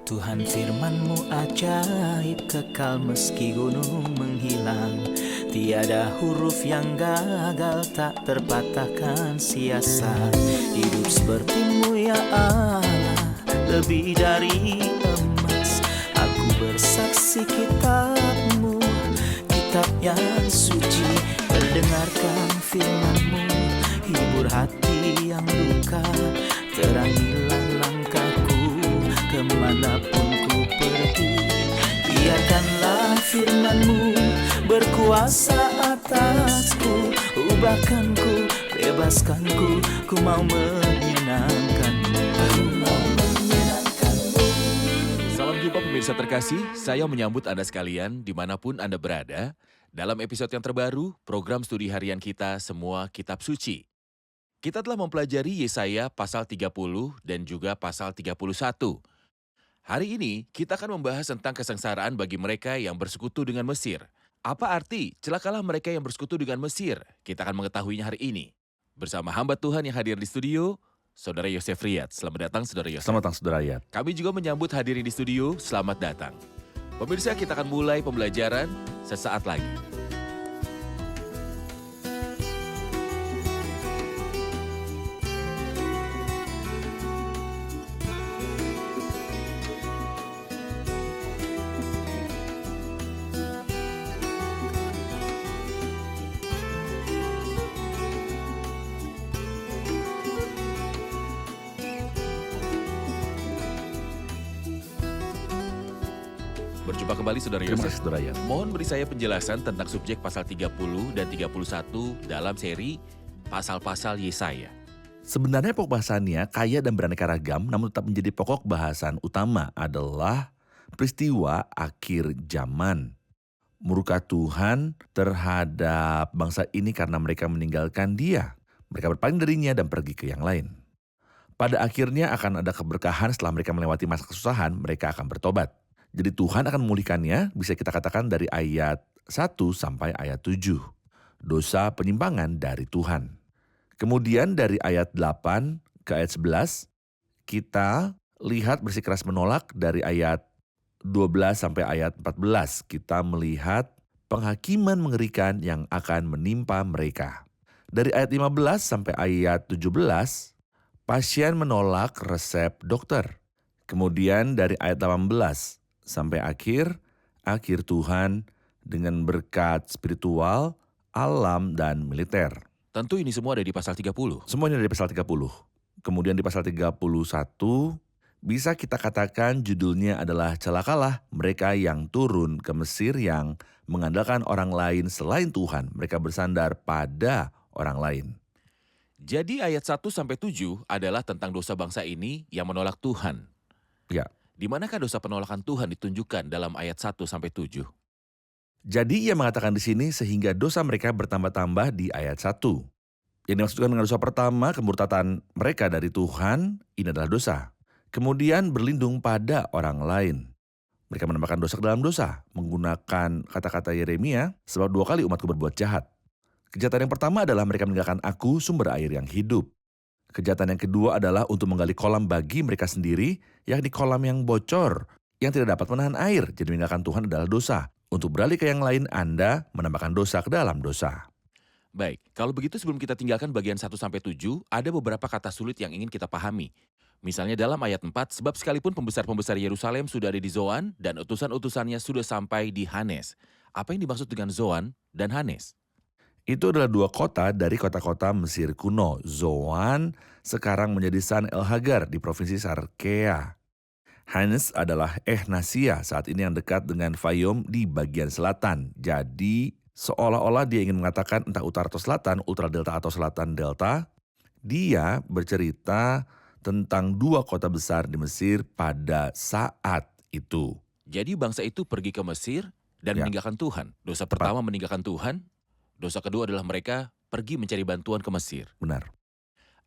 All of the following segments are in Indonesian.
Tuhan firman-Mu ajaib, kekal meski gunung menghilang. Tiada huruf yang gagal, tak terpatahkan siasat. Hidup seperti-Mu ya Allah, lebih dari emas. Aku bersaksi kitab-Mu, kitab yang suci. Mendengarkan firman-Mu, hibur hati yang luka. Terangilah langkahku kemanapun ku pergi. Biarkanlah firman-Mu berkuasa atasku. Ubahkanku, bebaskanku, ku mau menyenangkan-Mu. Salam jumpa pemirsa terkasih, saya menyambut Anda sekalian dimanapun Anda berada dalam episode yang terbaru program studi harian kita Semua Kitab Suci. Kita telah mempelajari Yesaya pasal 30 dan juga pasal 31. Hari ini kita akan membahas tentang kesengsaraan bagi mereka yang bersekutu dengan Mesir. Apa arti celakalah mereka yang bersekutu dengan Mesir? Kita akan mengetahuinya hari ini. Bersama hamba Tuhan yang hadir di studio, Saudara Yosef Riyad. Selamat datang Saudara Yosef. Selamat datang Saudara Riyad. Kami juga menyambut hadirin di studio, selamat datang. Pemirsa, kita akan mulai pembelajaran sesaat lagi. Berjumpa kembali Saudara Terima Yosef. kasih Saudara Riyad. Mohon beri saya penjelasan tentang subjek pasal 30 dan 31 dalam seri pasal-pasal Yesaya. Sebenarnya pokok bahasannya kaya dan beraneka ragam, namun tetap menjadi pokok bahasan utama adalah peristiwa akhir zaman. Murka Tuhan terhadap bangsa ini karena mereka meninggalkan Dia. Mereka berpaling darinya dan pergi ke yang lain. Pada akhirnya akan ada keberkahan setelah mereka melewati masa kesusahan, mereka akan bertobat. Jadi Tuhan akan memulihkannya, bisa kita katakan dari ayat 1 sampai ayat 7. Dosa penyimpangan dari Tuhan. Kemudian dari ayat 8 ke ayat 11, kita lihat bersikeras menolak dari ayat 12 sampai ayat 14. Kita melihat penghakiman mengerikan yang akan menimpa mereka. Dari ayat 15 sampai ayat 17, pasien menolak resep dokter. Kemudian dari ayat 18 sampai akhir Tuhan dengan berkat spiritual, alam, dan militer. Tentu ini semua ada di pasal 30. Semuanya dari pasal 30. Kemudian di pasal 31, bisa kita katakan judulnya adalah celakalah mereka yang turun ke Mesir yang mengandalkan orang lain selain Tuhan. Mereka bersandar pada orang lain. Jadi ayat 1 sampai 7 adalah tentang dosa bangsa ini yang menolak Tuhan. Ya. Di manakah dosa penolakan Tuhan ditunjukkan dalam ayat 1 sampai 7? Jadi ia mengatakan di sini sehingga dosa mereka bertambah-tambah di ayat 1. Yang dimaksudkan dengan dosa pertama, kemurtatan mereka dari Tuhan, ini adalah dosa. Kemudian berlindung pada orang lain. Mereka menambahkan dosa ke dalam dosa, menggunakan kata-kata Yeremia, sebab 2 kali umatku berbuat jahat. Kejahatan yang pertama adalah mereka meninggalkan aku, sumber air yang hidup. Kejahatan yang kedua adalah untuk menggali kolam bagi mereka sendiri, yakni kolam yang bocor, yang tidak dapat menahan air. Jadi meninggalkan Tuhan adalah dosa. Untuk beralih ke yang lain, Anda menambahkan dosa ke dalam dosa. Baik, kalau begitu sebelum kita tinggalkan bagian 1 sampai 7, ada beberapa kata sulit yang ingin kita pahami. Misalnya dalam ayat 4, sebab sekalipun pembesar-pembesar Yerusalem sudah ada di Zoan dan utusan-utusannya sudah sampai di Hanes. Apa yang dimaksud dengan Zoan dan Hanes? Itu adalah 2 kota dari kota-kota Mesir kuno. Zoan sekarang menjadi San El-Hagar di provinsi Sarkea. Hanes adalah Nasia saat ini yang dekat dengan Fayum di bagian selatan. Jadi seolah-olah dia ingin mengatakan entah utara atau selatan, ultra delta atau selatan delta. Dia bercerita tentang 2 kota besar di Mesir pada saat itu. Jadi bangsa itu pergi ke Mesir dan meninggalkan Tuhan. Dosa pertama meninggalkan Tuhan. Dosa kedua adalah mereka pergi mencari bantuan ke Mesir. Benar.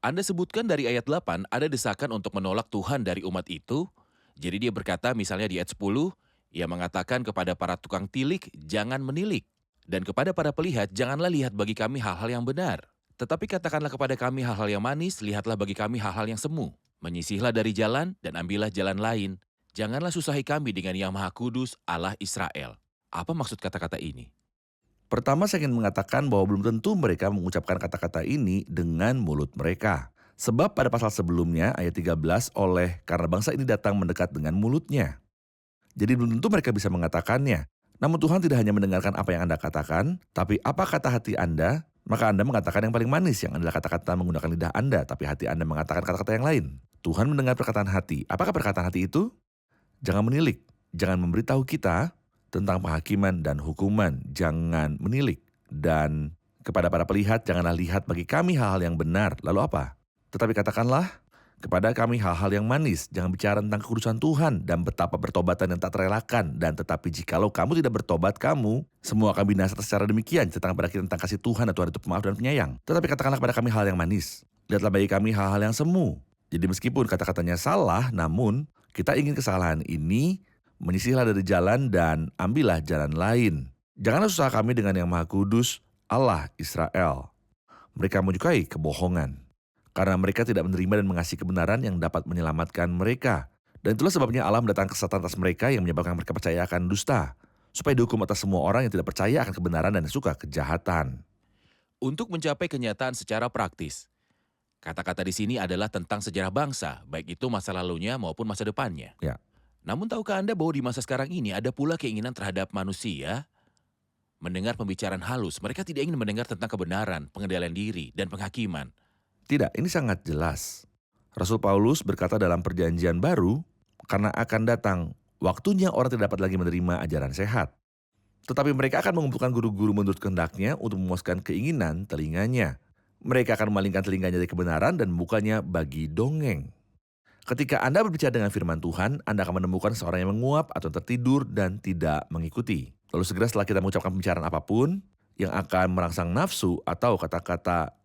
Anda sebutkan dari ayat 8 ada desakan untuk menolak Tuhan dari umat itu. Jadi dia berkata misalnya di ayat 10, ia mengatakan kepada para tukang tilik, jangan menilik. Dan kepada para pelihat, janganlah lihat bagi kami hal-hal yang benar. Tetapi katakanlah kepada kami hal-hal yang manis, lihatlah bagi kami hal-hal yang semu. Menyisihlah dari jalan dan ambillah jalan lain. Janganlah susahi kami dengan yang Maha Kudus Allah Israel. Apa maksud kata-kata ini? Pertama saya ingin mengatakan bahwa belum tentu mereka mengucapkan kata-kata ini dengan mulut mereka. Sebab pada pasal sebelumnya ayat 13 karena bangsa ini datang mendekat dengan mulutnya. Jadi belum tentu mereka bisa mengatakannya. Namun Tuhan tidak hanya mendengarkan apa yang Anda katakan, tapi apa kata hati Anda, maka Anda mengatakan yang paling manis yang adalah kata-kata menggunakan lidah Anda, tapi hati Anda mengatakan kata-kata yang lain. Tuhan mendengar perkataan hati. Apakah perkataan hati itu? Jangan menilik, jangan memberitahu kita tentang penghakiman dan hukuman, jangan menilik. Dan kepada para pelihat, janganlah lihat bagi kami hal-hal yang benar. Lalu apa? Tetapi katakanlah kepada kami hal-hal yang manis, jangan bicara tentang kekudusan Tuhan dan betapa bertobatan yang tak terelakkan. Dan tetapi jikalau kamu tidak bertobat, kamu semua akan binasa secara demikian. Ceritakan kepada kita tentang kasih Tuhan dan Tuhan itu pemaaf dan penyayang. Tetapi katakanlah kepada kami hal yang manis. Lihatlah bagi kami hal-hal yang semu. Jadi meskipun kata-katanya salah, namun kita ingin kesalahan ini menyisihlah dari jalan dan ambillah jalan lain. Janganlah susah kami dengan yang Maha Kudus, Allah Israel. Mereka menyukai kebohongan, karena mereka tidak menerima dan mengasihi kebenaran yang dapat menyelamatkan mereka. Dan itulah sebabnya Allah mendatangkan kesesatan atas mereka yang menyebabkan mereka percaya akan dusta, supaya dihukum atas semua orang yang tidak percaya akan kebenaran dan suka kejahatan. Untuk mencapai kenyataan secara praktis, kata-kata di sini adalah tentang sejarah bangsa, baik itu masa lalunya maupun masa depannya. Ya. Namun tahukah Anda bahwa di masa sekarang ini ada pula keinginan terhadap manusia mendengar pembicaraan halus. Mereka tidak ingin mendengar tentang kebenaran, pengendalian diri, dan penghakiman. Tidak, ini sangat jelas. Rasul Paulus berkata dalam perjanjian baru, karena akan datang waktunya orang tidak dapat lagi menerima ajaran sehat. Tetapi mereka akan mengumpulkan guru-guru menurut kehendaknya untuk memuaskan keinginan telinganya. Mereka akan memalingkan telinganya dari kebenaran dan membukanya bagi dongeng. Ketika Anda berbicara dengan firman Tuhan, Anda akan menemukan seorang yang menguap atau tertidur dan tidak mengikuti. Lalu segera setelah kita mengucapkan pembicaraan apapun yang akan merangsang nafsu atau kata-kata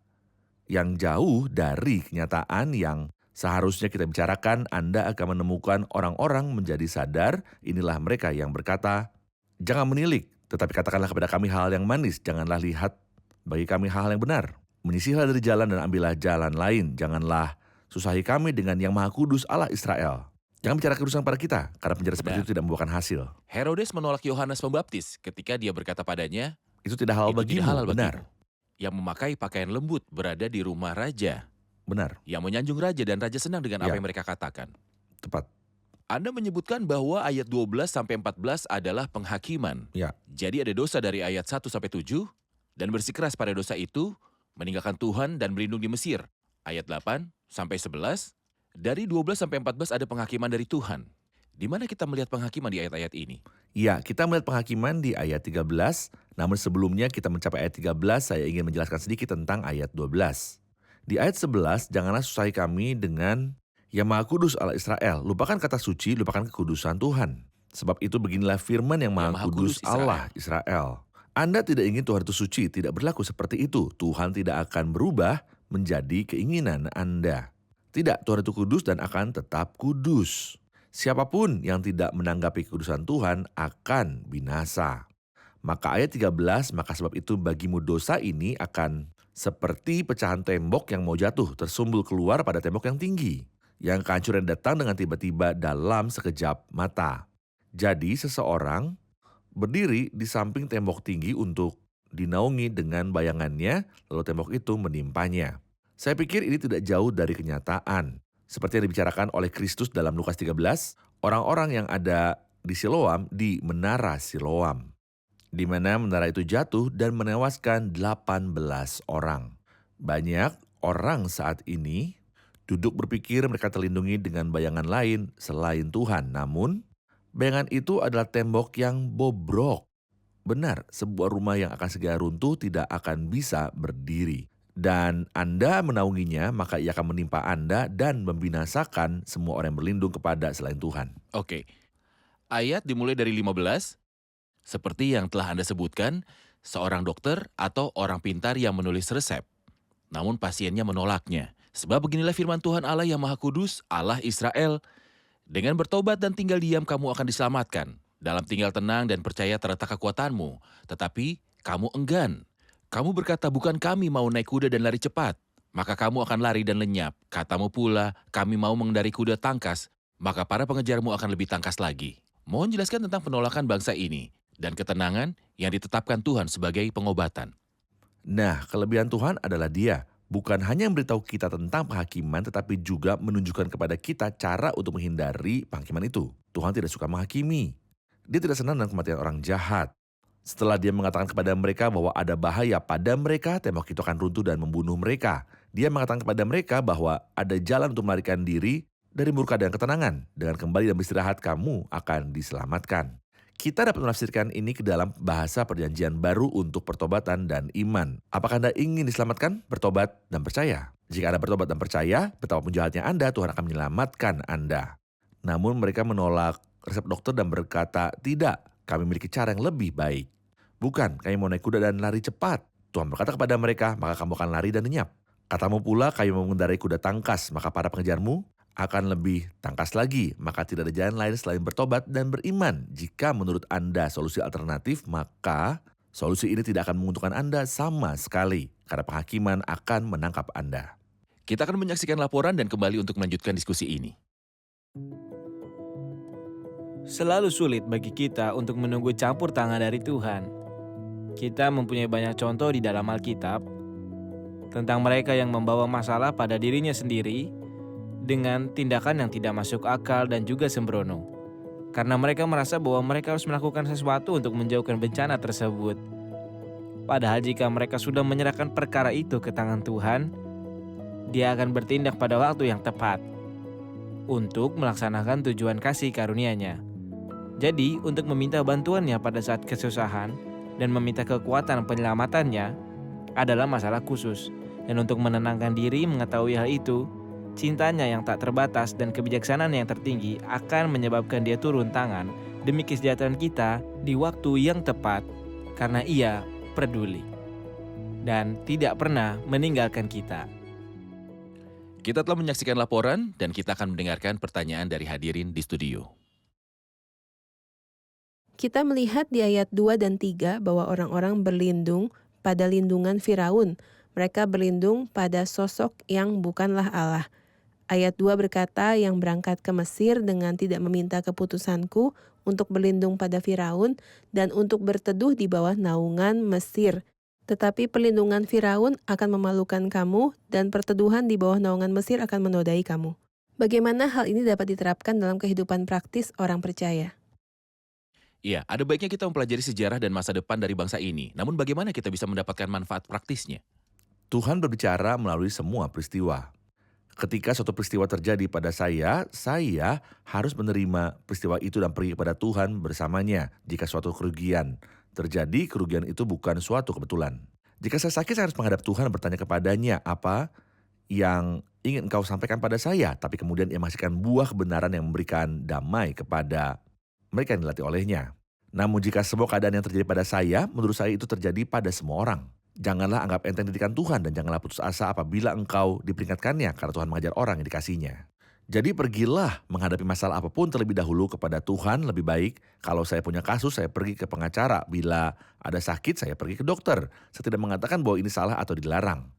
yang jauh dari kenyataan yang seharusnya kita bicarakan, Anda akan menemukan orang-orang menjadi sadar, inilah mereka yang berkata, jangan menilik, tetapi katakanlah kepada kami hal yang manis, janganlah lihat bagi kami hal yang benar. Menyisihlah dari jalan dan ambillah jalan lain, janganlah susahi kami dengan yang Maha Kudus Allah Israel. Jangan bicara kerusakan pada kita, karena penjara seperti itu tidak membuahkan hasil. Herodes menolak Yohanes Pembaptis ketika dia berkata padanya, Itu tidak halal "Itu bagimu, tidak halal benar. bagimu." Yang memakai pakaian lembut berada di rumah raja, Benar, yang menyanjung raja dan raja senang dengan apa Ya. yang mereka katakan. tepat. Anda menyebutkan bahwa ayat 12-14 adalah penghakiman. Ya. Jadi ada dosa dari ayat 1-7, dan bersikeras pada dosa itu, meninggalkan Tuhan dan berlindung di Mesir. Ayat 8-11, dari 12-14 ada penghakiman dari Tuhan. Di mana kita melihat penghakiman di ayat-ayat ini? Ya, kita melihat penghakiman di ayat 13, namun sebelumnya kita mencapai ayat 13, saya ingin menjelaskan sedikit tentang ayat 12. Di ayat 11, janganlah susahi kami dengan yang Maha Kudus Allah Israel. Lupakan kata suci, lupakan kekudusan Tuhan. Sebab itu beginilah firman yang Maha Kudus Allah Israel. Anda tidak ingin Tuhan itu suci, tidak berlaku seperti itu. Tuhan tidak akan berubah menjadi keinginan Anda. Tidak, Tuhan itu kudus dan akan tetap kudus. Siapapun yang tidak menanggapi kekudusan Tuhan akan binasa. Maka ayat 13, maka sebab itu bagimu dosa ini akan seperti pecahan tembok yang mau jatuh, tersumbul keluar pada tembok yang tinggi, yang kehancuran datang dengan tiba-tiba dalam sekejap mata. Jadi seseorang berdiri di samping tembok tinggi untuk dinaungi dengan bayangannya, lalu tembok itu menimpanya. Saya pikir ini tidak jauh dari kenyataan. Seperti yang dibicarakan oleh Kristus dalam Lukas 13, orang-orang yang ada di Siloam, di Menara Siloam, di mana menara itu jatuh dan menewaskan 18 orang. Banyak orang saat ini duduk berpikir mereka terlindungi dengan bayangan lain selain Tuhan. Namun, bayangan itu adalah tembok yang bobrok. Benar, sebuah rumah yang akan segera runtuh tidak akan bisa berdiri. Dan Anda menaunginya, maka ia akan menimpa Anda dan membinasakan semua orang yang berlindung kepada selain Tuhan. Oke, ayat dimulai dari 15. Seperti yang telah Anda sebutkan, seorang dokter atau orang pintar yang menulis resep. Namun pasiennya menolaknya. Sebab beginilah firman Tuhan Allah yang Maha Kudus, Allah Israel. Dengan bertobat dan tinggal diam kamu akan diselamatkan. Dalam tinggal tenang dan percaya terletak kekuatanmu. Tetapi kamu enggan. Kamu berkata, bukan kami mau naik kuda dan lari cepat. Maka kamu akan lari dan lenyap. Katamu pula, kami mau mengendari kuda tangkas maka para pengejarmu akan lebih tangkas lagi. Mohon jelaskan tentang penolakan bangsa ini dan ketenangan yang ditetapkan Tuhan sebagai pengobatan. Nah, kelebihan Tuhan adalah Dia bukan hanya memberitahu kita tentang penghakiman, tetapi juga menunjukkan kepada kita cara untuk menghindari penghakiman itu. Tuhan tidak suka menghakimi. Dia tidak senang dengan kematian orang jahat. Setelah Dia mengatakan kepada mereka bahwa ada bahaya pada mereka, tembok itu akan runtuh dan membunuh mereka. Dia mengatakan kepada mereka bahwa ada jalan untuk melarikan diri dari murka dan ketenangan. Dengan kembali dan beristirahat, kamu akan diselamatkan. Kita dapat menafsirkan ini ke dalam bahasa perjanjian baru untuk pertobatan dan iman. Apakah Anda ingin diselamatkan, bertobat, dan percaya? Jika Anda bertobat dan percaya, betapapun jahatnya Anda, Tuhan akan menyelamatkan Anda. Namun mereka menolak resep dokter dan berkata, tidak, kami memiliki cara yang lebih baik. Bukan, kami mau naik kuda dan lari cepat. Tuhan berkata kepada mereka, maka kamu akan lari dan lenyap. Katamu pula, kami mau mengendarai kuda tangkas, maka para pengejarmu akan lebih tangkas lagi, maka tidak ada jalan lain selain bertobat dan beriman. Jika menurut Anda solusi alternatif, maka solusi ini tidak akan menguntungkan Anda sama sekali, karena penghakiman akan menangkap Anda. Kita akan menyaksikan laporan dan kembali untuk melanjutkan diskusi ini. Selalu sulit bagi kita untuk menunggu campur tangan dari Tuhan. Kita mempunyai banyak contoh di dalam Alkitab tentang mereka yang membawa masalah pada dirinya sendiri dengan tindakan yang tidak masuk akal dan juga sembrono. Karena mereka merasa bahwa mereka harus melakukan sesuatu untuk menjauhkan bencana tersebut. Padahal jika mereka sudah menyerahkan perkara itu ke tangan Tuhan, Dia akan bertindak pada waktu yang tepat untuk melaksanakan tujuan kasih karunia-Nya. Jadi, untuk meminta bantuannya pada saat kesusahan dan meminta kekuatan penyelamatannya adalah masalah khusus. Dan untuk menenangkan diri mengetahui hal itu, cintanya yang tak terbatas dan kebijaksanaan yang tertinggi akan menyebabkan Dia turun tangan demi kesejahteraan kita di waktu yang tepat karena Ia peduli dan tidak pernah meninggalkan kita. Kita telah menyaksikan laporan dan kita akan mendengarkan pertanyaan dari hadirin di studio. Kita melihat di ayat 2 dan 3 bahwa orang-orang berlindung pada lindungan Firaun. Mereka berlindung pada sosok yang bukanlah Allah. Ayat 2 berkata, yang berangkat ke Mesir dengan tidak meminta keputusanku untuk berlindung pada Firaun dan untuk berteduh di bawah naungan Mesir. Tetapi perlindungan Firaun akan memalukan kamu dan perteduhan di bawah naungan Mesir akan menodai kamu. Bagaimana hal ini dapat diterapkan dalam kehidupan praktis orang percaya? Iya, ada baiknya kita mempelajari sejarah dan masa depan dari bangsa ini. Namun bagaimana kita bisa mendapatkan manfaat praktisnya? Tuhan berbicara melalui semua peristiwa. Ketika suatu peristiwa terjadi pada saya harus menerima peristiwa itu dan pergi kepada Tuhan bersamanya. Jika suatu kerugian terjadi, kerugian itu bukan suatu kebetulan. Jika saya sakit, saya harus menghadap Tuhan dan bertanya kepadanya apa yang ingin Engkau sampaikan pada saya. Tapi kemudian Ia menghasilkan buah kebenaran yang memberikan damai kepada mereka yang dilatih olehnya. Namun jika semua keadaan yang terjadi pada saya, menurut saya itu terjadi pada semua orang. Janganlah anggap enteng didikan Tuhan dan janganlah putus asa apabila engkau diperingatkannya karena Tuhan mengajar orang yang dikasihnya. Jadi pergilah menghadapi masalah apapun terlebih dahulu kepada Tuhan. Lebih baik kalau saya punya kasus saya pergi ke pengacara. Bila ada sakit saya pergi ke dokter. Saya tidak mengatakan bahwa ini salah atau dilarang.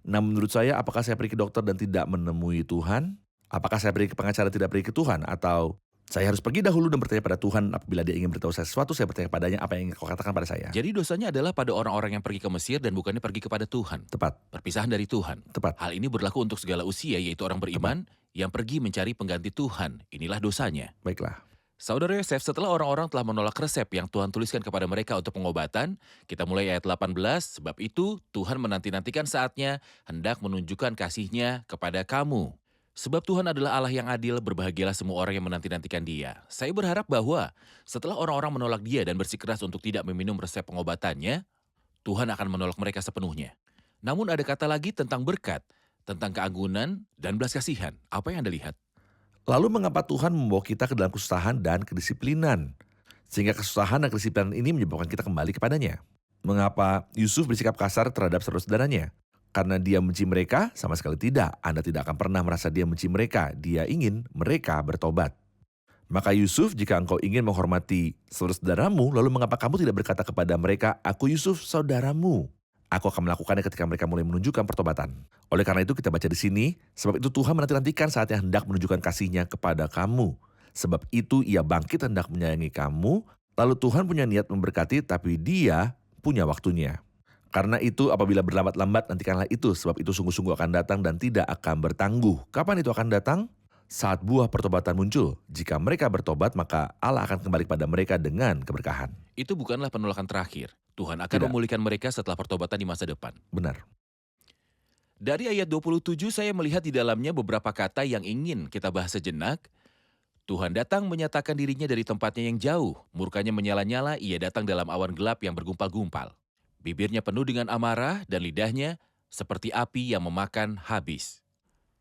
Nah menurut saya apakah saya pergi ke dokter dan tidak menemui Tuhan? Apakah saya pergi ke pengacara dan tidak pergi ke Tuhan? Atau saya harus pergi dahulu dan bertanya pada Tuhan apabila Dia ingin beritahu saya sesuatu, saya bertanya padanya apa yang Kau katakan pada saya. Jadi dosanya adalah pada orang-orang yang pergi ke Mesir dan bukannya pergi kepada Tuhan. Tepat, Perpisahan dari Tuhan. tepat. Hal ini berlaku untuk segala usia, yaitu orang beriman yang pergi mencari pengganti Tuhan. Inilah dosanya. Baiklah. Saudara Yosef, setelah orang-orang telah menolak resep yang Tuhan tuliskan kepada mereka untuk pengobatan, kita mulai ayat 18, sebab itu Tuhan menanti-nantikan saatnya hendak menunjukkan kasih-Nya kepada kamu. Sebab Tuhan adalah Allah yang adil, berbahagialah semua orang yang menanti-nantikan Dia. Saya berharap bahwa setelah orang-orang menolak Dia dan bersikeras untuk tidak meminum resep pengobatannya, Tuhan akan menolak mereka sepenuhnya. Namun ada kata lagi tentang berkat, tentang keanggunan dan belas kasihan. Apa yang Anda lihat? Lalu mengapa Tuhan membawa kita ke dalam kesusahan dan kedisiplinan? Sehingga kesusahan dan kedisiplinan ini menyebabkan kita kembali kepadanya. Mengapa Yusuf bersikap kasar terhadap saudara-saudaranya? Karena dia benci mereka? Sama sekali tidak. Anda tidak akan pernah merasa dia benci mereka. Dia ingin mereka bertobat. Maka Yusuf, jika engkau ingin menghormati saudara-saudaramu, lalu mengapa kamu tidak berkata kepada mereka, aku Yusuf saudaramu? Aku akan melakukannya ketika mereka mulai menunjukkan pertobatan. Oleh karena itu kita baca di sini, sebab itu Tuhan menanti-nantikan saatnya hendak menunjukkan kasih-Nya kepada kamu. Sebab itu Ia bangkit hendak menyayangi kamu, lalu Tuhan punya niat memberkati, tapi Dia punya waktunya. Karena itu apabila berlambat-lambat nantikanlah itu, sebab itu sungguh-sungguh akan datang dan tidak akan bertangguh. Kapan itu akan datang? Saat buah pertobatan muncul. Jika mereka bertobat, maka Allah akan kembali pada mereka dengan keberkahan. Itu bukanlah penolakan terakhir. Tuhan akan Tidak. memulihkan mereka setelah pertobatan di masa depan. Benar. Dari ayat 27 saya melihat di dalamnya beberapa kata yang ingin kita bahas sejenak. Tuhan datang menyatakan dirinya dari tempatnya yang jauh. Murkanya menyala-nyala, ia datang dalam awan gelap yang bergumpal-gumpal. Bibirnya penuh dengan amarah dan lidahnya seperti api yang memakan habis.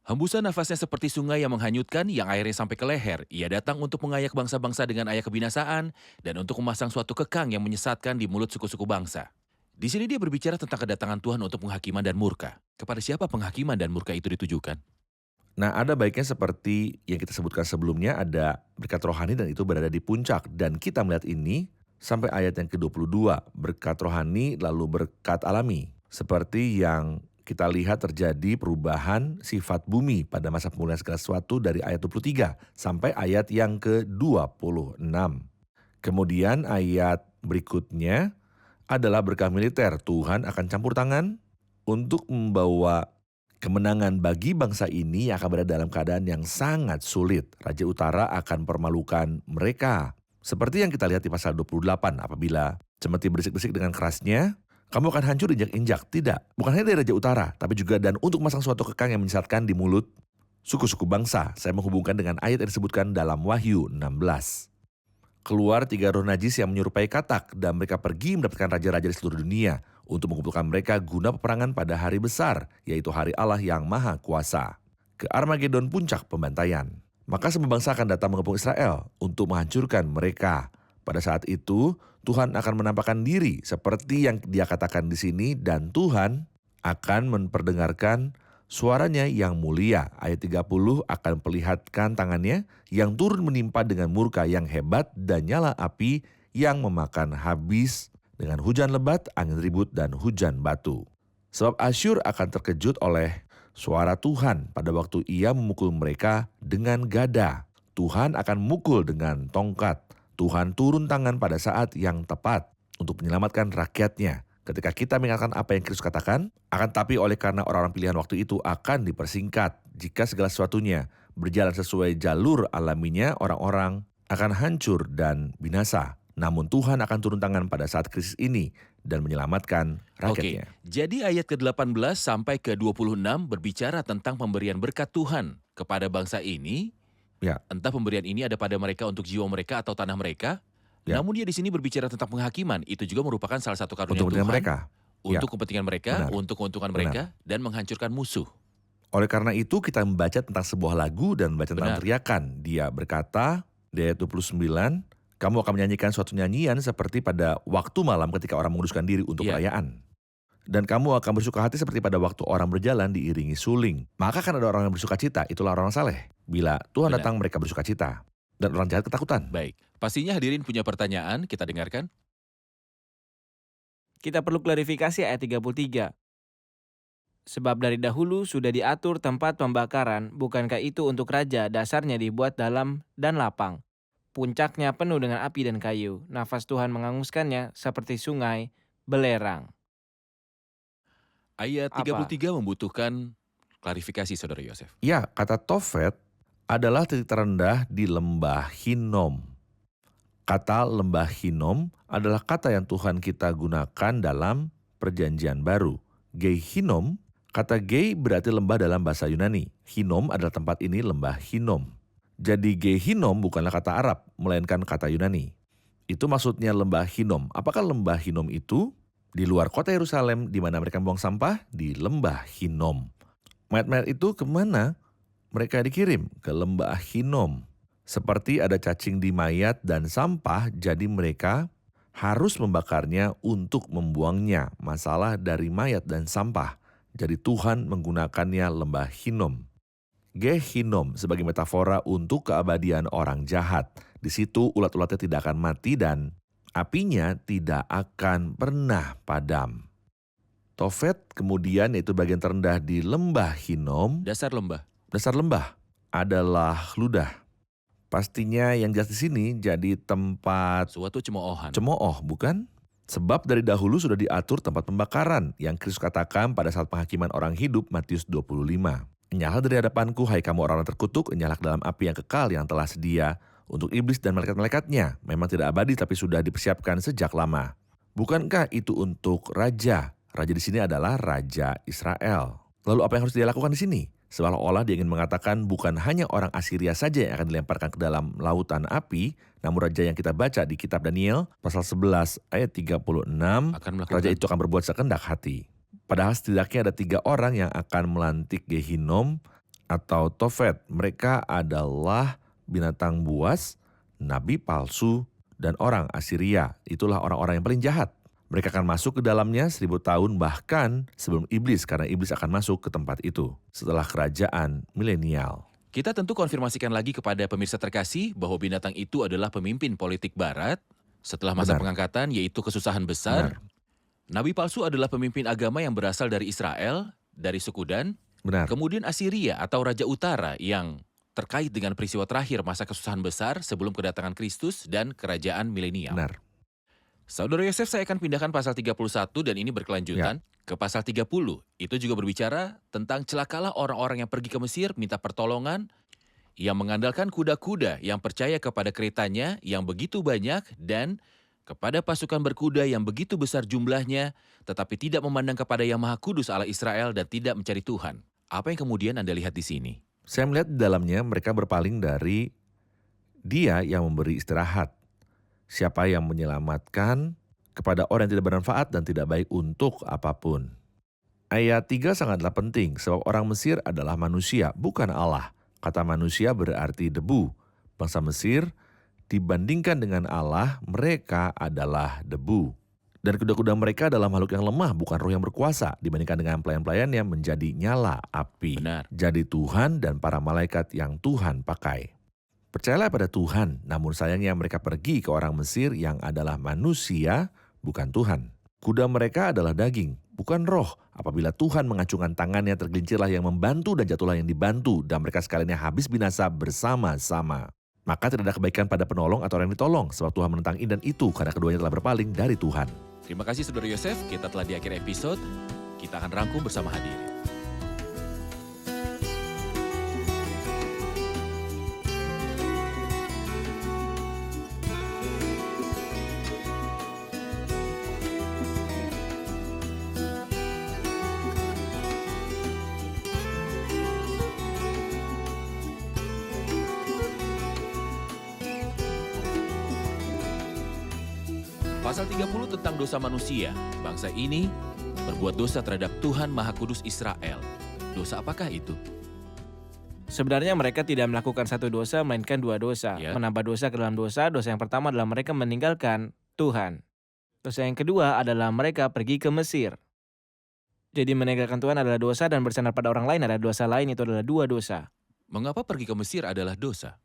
Hembusan nafasnya seperti sungai yang menghanyutkan, yang airnya sampai ke leher. Ia datang untuk mengayak bangsa-bangsa dengan ayak kebinasaan dan untuk memasang suatu kekang yang menyesatkan di mulut suku-suku bangsa. Di sini dia berbicara tentang kedatangan Tuhan untuk penghakiman dan murka. Kepada siapa penghakiman dan murka itu ditujukan? Nah, ada baiknya seperti yang kita sebutkan sebelumnya, ada berkat rohani dan itu berada di puncak. Dan kita melihat ini sampai ayat yang ke-22, berkat rohani lalu berkat alami. Seperti yang kita lihat terjadi perubahan sifat bumi pada masa pemulihan segala sesuatu dari ayat 23 sampai ayat yang ke-26. Kemudian ayat berikutnya adalah berkah militer. Tuhan akan campur tangan untuk membawa kemenangan bagi bangsa ini yang akan berada dalam keadaan yang sangat sulit. Raja Utara akan permalukan mereka. Seperti yang kita lihat di pasal 28, apabila cemeti berisik-bisik dengan kerasnya, kamu akan hancur injak-injak. Tidak, bukan hanya dari Raja Utara, tapi juga dan untuk memasang suatu kekang yang menyesatkan di mulut suku-suku bangsa. Saya menghubungkan dengan ayat yang disebutkan dalam Wahyu 16. Keluar 3 roh najis yang menyerupai katak, dan mereka pergi mendapatkan raja-raja di seluruh dunia untuk mengumpulkan mereka guna peperangan pada hari besar, yaitu hari Allah yang Maha Kuasa. Ke Armagedon, puncak pembantaian. Maka semua bangsa akan datang mengepung Israel untuk menghancurkan mereka. Pada saat itu, Tuhan akan menampakkan diri seperti yang Dia katakan di sini, dan Tuhan akan memperdengarkan suaranya yang mulia. Ayat 30 akan perlihatkan tangannya yang turun menimpa dengan murka yang hebat dan nyala api yang memakan habis dengan hujan lebat, angin ribut, dan hujan batu. Sebab Asyur akan terkejut oleh suara Tuhan pada waktu Ia memukul mereka dengan gada. Tuhan akan memukul dengan tongkat. Tuhan turun tangan pada saat yang tepat untuk menyelamatkan rakyatnya. Ketika kita mengingatkan apa yang Kristus katakan, akan tapi oleh karena orang-orang pilihan waktu itu akan dipersingkat. Jika segala sesuatunya berjalan sesuai jalur alaminya, orang-orang akan hancur dan binasa. Namun Tuhan akan turun tangan pada saat krisis ini dan menyelamatkan rakyatnya. Oke, jadi ayat ke-18 sampai ke-26 berbicara tentang pemberian berkat Tuhan kepada bangsa ini. Ya. Entah pemberian ini ada pada mereka untuk jiwa mereka atau tanah mereka. Ya. Namun dia di sini berbicara tentang penghakiman. Itu juga merupakan salah satu karunia Untuk Tuhan. kepentingan mereka. Ya. Untuk kepentingan mereka, Benar. untuk keuntungan Benar. mereka, dan menghancurkan musuh. Oleh karena itu kita membaca tentang sebuah lagu dan membaca tentang Benar. teriakan. Dia berkata di ayat 29, kamu akan menyanyikan suatu nyanyian seperti pada waktu malam ketika orang menguduskan diri untuk Ya. perayaan. Dan kamu akan bersuka hati seperti pada waktu orang berjalan diiringi suling. Maka kan ada orang yang bersuka cita, itulah orang saleh. Bila Tuhan Benar. datang mereka bersuka cita. Dan orang jahat ketakutan. Baik, pastinya hadirin punya pertanyaan, kita dengarkan. Kita perlu klarifikasi ayat 33. Sebab dari dahulu sudah diatur tempat pembakaran, bukankah itu untuk raja, dasarnya dibuat dalam dan lapang. Puncaknya penuh dengan api dan kayu, nafas Tuhan menghanguskannya seperti sungai belerang. Ayat Apa? 33 membutuhkan klarifikasi, Saudara Yosef. Ya, kata Tofet adalah titik terendah di lembah Hinnom. Kata lembah Hinnom adalah kata yang Tuhan kita gunakan dalam perjanjian baru. Gei Hinnom, kata Gei berarti lembah dalam bahasa Yunani. Hinnom adalah tempat ini lembah Hinnom. Jadi Gei Hinnom bukanlah kata Arab, melainkan kata Yunani. Itu maksudnya lembah Hinnom. Apakah lembah Hinnom itu? Di luar kota Yerusalem, di mana mereka buang sampah, di lembah Hinnom. Mayat-mayat itu kemana? Mereka dikirim ke lembah Hinnom. Seperti ada cacing di mayat dan sampah, jadi mereka harus membakarnya untuk membuangnya. Masalah dari mayat dan sampah. Jadi Tuhan menggunakannya lembah Hinnom. Gehinnom sebagai metafora untuk keabadian orang jahat. Di situ ulat-ulatnya tidak akan mati dan apinya tidak akan pernah padam. Tofet kemudian yaitu bagian terendah di lembah Hinom. Dasar lembah. Dasar lembah adalah Ludah. Pastinya yang jelas di sini jadi tempat Suatu cemoohan. cemooh, bukan? Sebab dari dahulu sudah diatur tempat pembakaran yang Kristus katakan pada saat penghakiman orang hidup Matius 25. Enyahlah dari hadapanku, hai kamu orang terkutuk, enyahlah ke dalam api yang kekal yang telah sedia untuk iblis dan malaikat-malaikatnya. Memang tidak abadi tapi sudah dipersiapkan sejak lama. Bukankah itu untuk raja? Raja di sini adalah Raja Israel. Lalu apa yang harus dia lakukan di sini? Seolah-olah dia ingin mengatakan bukan hanya orang Assyria saja yang akan dilemparkan ke dalam lautan api, namun raja yang kita baca di kitab Daniel pasal 11 ayat 36, Akan melakukan. raja itu akan berbuat sekehendak hati. Padahal setidaknya ada 3 orang yang akan melantik Gehinom atau Tofet. Mereka adalah binatang buas, nabi palsu, dan orang Assyria. Itulah orang-orang yang paling jahat. Mereka akan masuk ke dalamnya 1000 tahun bahkan sebelum iblis, karena iblis akan masuk ke tempat itu setelah kerajaan milenial. Kita tentu konfirmasikan lagi kepada pemirsa terkasih bahwa binatang itu adalah pemimpin politik barat setelah masa Benar. pengangkatan, yaitu kesusahan besar. Benar. Nabi palsu adalah pemimpin agama yang berasal dari Israel, dari suku Dan. Benar. Kemudian Assyria atau Raja Utara yang terkait dengan peristiwa terakhir masa kesusahan besar sebelum kedatangan Kristus dan kerajaan milenial. Benar. Saudara Yosef, saya akan pindahkan pasal 31 dan ini berkelanjutan ke pasal 30. Itu juga berbicara tentang celakalah orang-orang yang pergi ke Mesir minta pertolongan, yang mengandalkan kuda-kuda yang percaya kepada keretanya yang begitu banyak dan kepada pasukan berkuda yang begitu besar jumlahnya, tetapi tidak memandang kepada Yang Maha Kudus Allah Israel dan tidak mencari Tuhan. Apa yang kemudian Anda lihat di sini? Saya melihat di dalamnya mereka berpaling dari Dia yang memberi istirahat. Siapa yang menyelamatkan kepada orang yang tidak bermanfaat dan tidak baik untuk apapun. Ayat 3 sangatlah penting sebab orang Mesir adalah manusia, bukan Allah. Kata manusia berarti debu. Bangsa Mesir dibandingkan dengan Allah, mereka adalah debu. Dan kuda-kuda mereka adalah makhluk yang lemah, bukan roh yang berkuasa. Dibandingkan dengan pelayan-pelayannya menjadi nyala api. Benar. Jadi Tuhan dan para malaikat yang Tuhan pakai. Percayalah pada Tuhan, namun sayangnya mereka pergi ke orang Mesir yang adalah manusia, bukan Tuhan. Kuda mereka adalah daging, bukan roh. Apabila Tuhan mengacungkan tangannya, tergelincirlah yang membantu dan jatuhlah yang dibantu, dan mereka sekaliannya habis binasa bersama-sama. Maka tidak ada kebaikan pada penolong atau orang yang ditolong, sebab Tuhan menentang ini dan itu karena keduanya telah berpaling dari Tuhan. Terima kasih Saudara Yosef, kita telah di akhir episode. Kita akan rangkum bersama hadirin. Pasal 30 tentang dosa manusia. Bangsa ini berbuat dosa terhadap Tuhan Maha Kudus Israel. Dosa apakah itu? Sebenarnya mereka tidak melakukan satu dosa, melainkan 2 dosa. Ya. Menambah dosa ke dalam dosa. Dosa yang pertama adalah mereka meninggalkan Tuhan. Dosa yang kedua adalah mereka pergi ke Mesir. Jadi meninggalkan Tuhan adalah dosa dan bersandar pada orang lain adalah dosa lain, itu adalah 2 dosa. Mengapa pergi ke Mesir adalah dosa?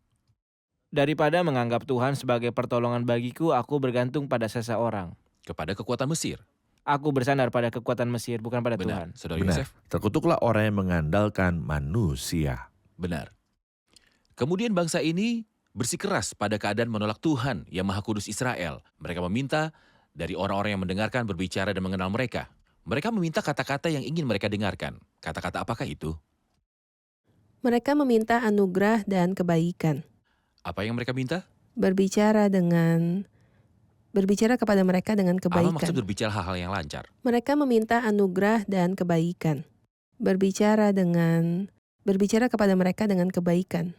Daripada menganggap Tuhan sebagai pertolongan bagiku, aku bergantung pada seseorang. Kepada kekuatan Mesir. Aku bersandar pada kekuatan Mesir, bukan pada Benar, Tuhan. Saudara Benar. Yosef? Terkutuklah orang yang mengandalkan manusia. Benar. Kemudian bangsa ini bersikeras pada keadaan menolak Tuhan yang Maha Kudus Israel. Mereka meminta dari orang-orang yang mendengarkan berbicara dan mengenal mereka. Mereka meminta kata-kata yang ingin mereka dengarkan. Kata-kata apakah itu? Mereka meminta anugerah dan kebaikan. Apa yang mereka minta? Berbicara kepada mereka dengan Apa maksud kebaikan. berbicara hal-hal yang lancar? Mereka meminta anugerah dan kebaikan. Berbicara kepada mereka dengan kebaikan.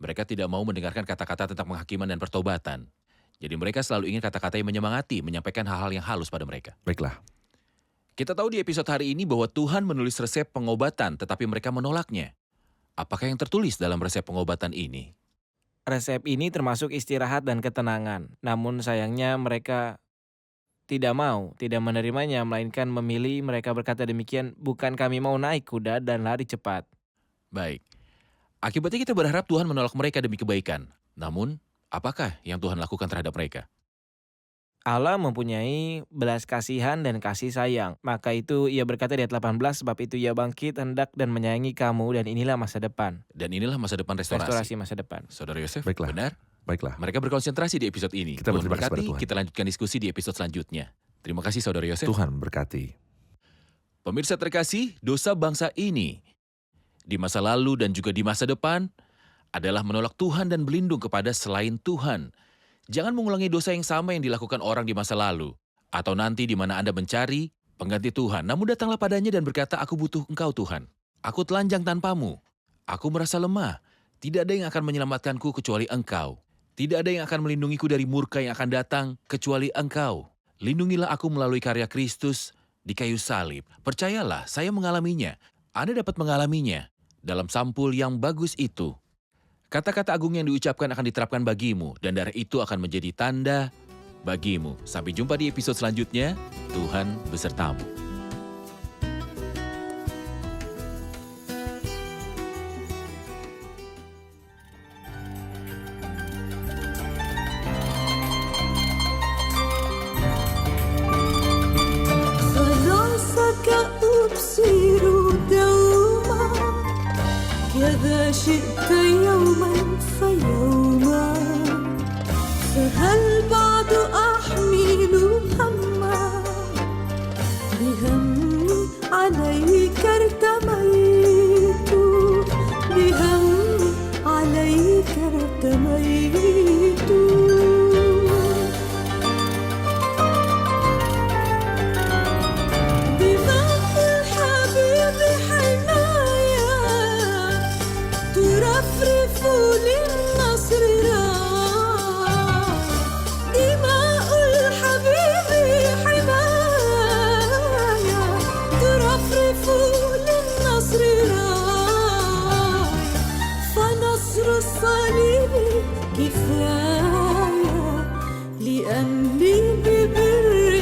Mereka tidak mau mendengarkan kata-kata tentang penghakiman dan pertobatan. Jadi mereka selalu ingin kata-kata yang menyemangati, menyampaikan hal-hal yang halus pada mereka. Baiklah. Kita tahu di episode hari ini bahwa Tuhan menulis resep pengobatan, tetapi mereka menolaknya. Apakah yang tertulis dalam resep pengobatan ini? Resep ini termasuk istirahat dan ketenangan. Namun sayangnya mereka tidak menerimanya, melainkan memilih. Mereka berkata demikian, bukan kami mau naik kuda dan lari cepat. Baik. Akibatnya kita berharap Tuhan menolak mereka demi kebaikan. Namun, apakah yang Tuhan lakukan terhadap mereka? Allah mempunyai belas kasihan dan kasih sayang. Maka itu ia berkata di ayat 18, sebab itu ia bangkit hendak dan menyayangi kamu, dan inilah masa depan. Dan inilah masa depan restorasi. Restorasi masa depan. Saudara Yosef, Baiklah. benar? Baiklah. Mereka berkonsentrasi di episode ini. Kita Tuhan berterima kasih pada berkati, Tuhan. kita lanjutkan diskusi di episode selanjutnya. Terima kasih Saudara Yosef. Tuhan berkati. Pemirsa terkasih, dosa bangsa ini di masa lalu dan juga di masa depan adalah menolak Tuhan dan berlindung kepada selain Tuhan. Jangan mengulangi dosa yang sama yang dilakukan orang di masa lalu, atau nanti di mana Anda mencari pengganti Tuhan. Namun datanglah padanya dan berkata, aku butuh Engkau Tuhan. Aku telanjang tanpamu. Aku merasa lemah. Tidak ada yang akan menyelamatkanku kecuali Engkau. Tidak ada yang akan melindungiku dari murka yang akan datang kecuali Engkau. Lindungilah aku melalui karya Kristus di kayu salib. Percayalah, saya mengalaminya. Anda dapat mengalaminya dalam sampul yang bagus itu. Kata-kata agung yang diucapkan akan diterapkan bagimu, dan darah itu akan menjadi tanda bagimu. Sampai jumpa di episode selanjutnya. Tuhan besertamu. خلاصك أبصر دوما كذا شئت يوما فيوما فهل بعد أحمل هما بهمي عليك ارتميت بهمي عليك ارتميت بماء الحبيب حنايا ترفرف للنصر راح دماء الحبيب حمايا ترفرف للنصر راح فنصر الصليب كفاية لأني ببر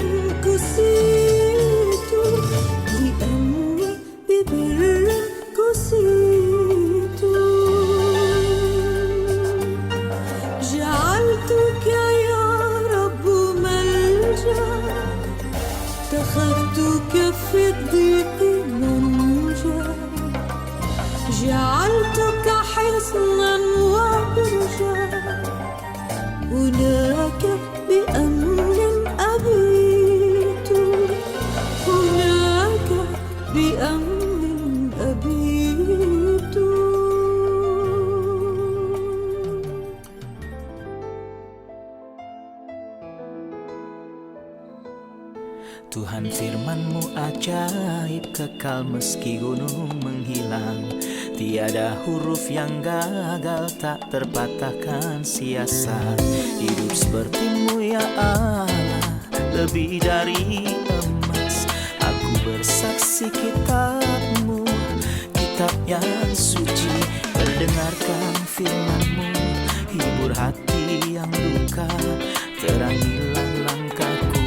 كسيت لأني ببر كسيت جعلتك يا رب ملجأ اتخذتك في الضيق منجا جعلتك حصنا وبرجا هناك بأمن أبيت هناك بأمن أبيت Tuhan firman-Mu ajaib, kekal meski gunung menghilang. Tiada huruf yang gagal, tak terpatahkan siasat. Hidup seperti-Mu ya Allah, lebih dari emas. Aku bersaksi kitab-Mu, kitab yang suci. Mendengarkan firman-Mu, hibur hati yang duka. Terangilah langkahku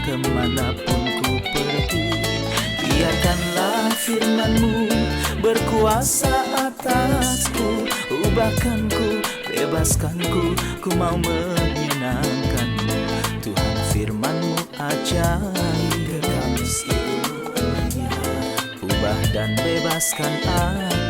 kemanapun ku pergi. Biarkanlah firman-Mu berkuasa atasku. Ubahkanku, bebaskanku, ku mau menyenangkan-Mu. Tuhan firman-Mu ajaib, ubah dan bebaskan aku.